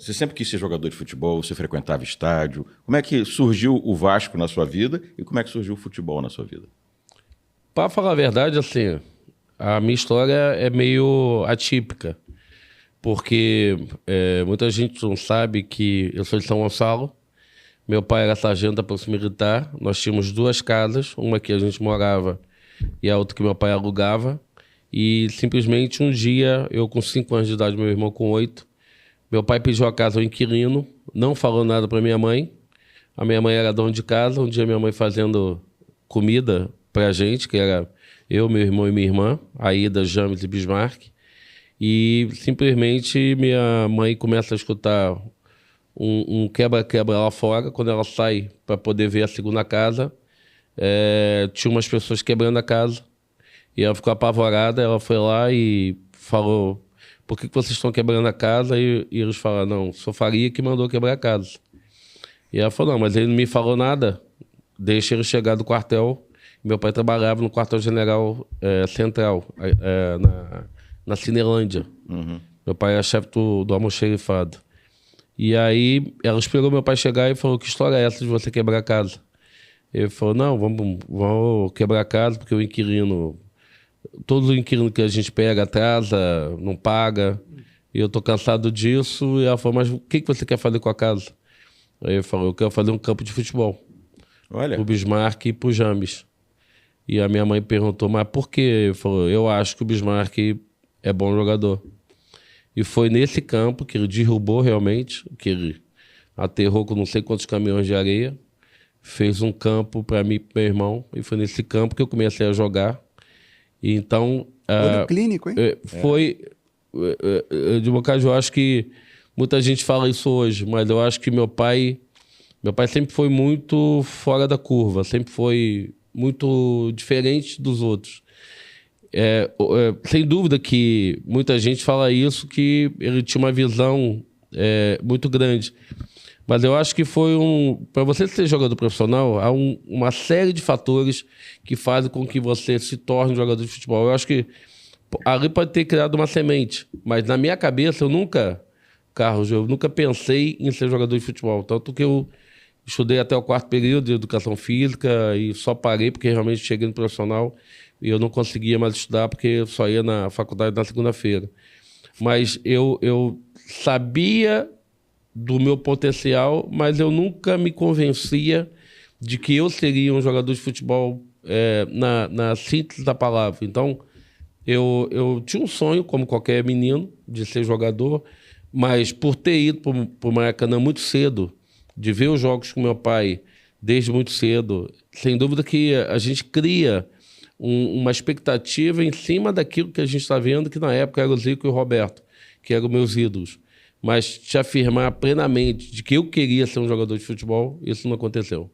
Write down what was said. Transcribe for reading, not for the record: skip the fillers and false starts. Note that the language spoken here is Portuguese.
Você sempre quis ser jogador de futebol, você frequentava estádio. Como é que surgiu o Vasco na sua vida e como é que surgiu o futebol na sua vida? Para falar a verdade, assim, a minha história é meio atípica, porque muita gente não sabe que eu sou de São Gonçalo, meu pai era sargento da Polícia Militar, nós tínhamos 2 casas, uma que a gente morava e a outra que meu pai alugava, e simplesmente um dia, eu com 5 anos de idade, meu irmão com 8, meu pai pediu a casa ao inquilino, não falou nada para minha mãe, a minha mãe era dona de casa, um dia minha mãe fazendo comida pra gente, que era eu, meu irmão e minha irmã, Aida, James e Bismarck, e simplesmente minha mãe começa a escutar um quebra-quebra lá fora. Quando ela sai para poder ver a segunda casa, tinha umas pessoas quebrando a casa, e ela ficou apavorada. Ela foi lá e falou: por que vocês estão quebrando a casa? E eles falaram: não, sou Faria que mandou quebrar a casa. E ela falou: não, mas ele não me falou nada, deixa ele chegar do quartel. Meu pai trabalhava no quartel-general central, na Cinelândia. Uhum. Meu pai era chefe do almoxerifado. E aí ela esperou meu pai chegar e falou: que história é essa de você quebrar a casa? Ele falou: não, vamos quebrar a casa porque o inquilino, todos os inquilinos que a gente pega atrasa, não paga, e eu tô cansado disso. E ela falou: mas o que você quer fazer com a casa? Aí ele falou: eu quero fazer um campo de futebol. Olha. Pro Bismarck e pro James. E a minha mãe perguntou: mas por quê? Ele falou: eu acho que o Bismarck é bom jogador. E foi nesse campo que ele derrubou realmente, que ele aterrou com não sei quantos caminhões de areia, fez um campo para mim e pro meu irmão, e foi nesse campo que eu comecei a jogar. E então... Olho clínico, hein? De uma casa, eu acho que muita gente fala isso hoje, mas eu acho que meu pai sempre foi muito fora da curva, sempre foi muito diferente dos outros. Sem dúvida que muita gente fala isso, que ele tinha uma visão muito grande. Mas eu acho que foi para você ser jogador profissional, há uma série de fatores que fazem com que você se torne jogador de futebol. Eu acho que ali pode ter criado uma semente, mas na minha cabeça Carlos, eu nunca pensei em ser jogador de futebol. Tanto que eu estudei até o 4º período de educação física e só parei porque realmente cheguei no profissional e eu não conseguia mais estudar porque eu só ia na faculdade na segunda-feira. Mas eu sabia do meu potencial, mas eu nunca me convencia de que eu seria um jogador de futebol na síntese da palavra. Então, eu tinha um sonho, como qualquer menino, de ser jogador, mas por ter ido para o Maracanã muito cedo, de ver os jogos com meu pai desde muito cedo, sem dúvida que a gente cria uma expectativa em cima daquilo que a gente está vendo, que na época era o Zico e o Roberto, que eram meus ídolos. Mas te afirmar plenamente de que eu queria ser um jogador de futebol, isso não aconteceu.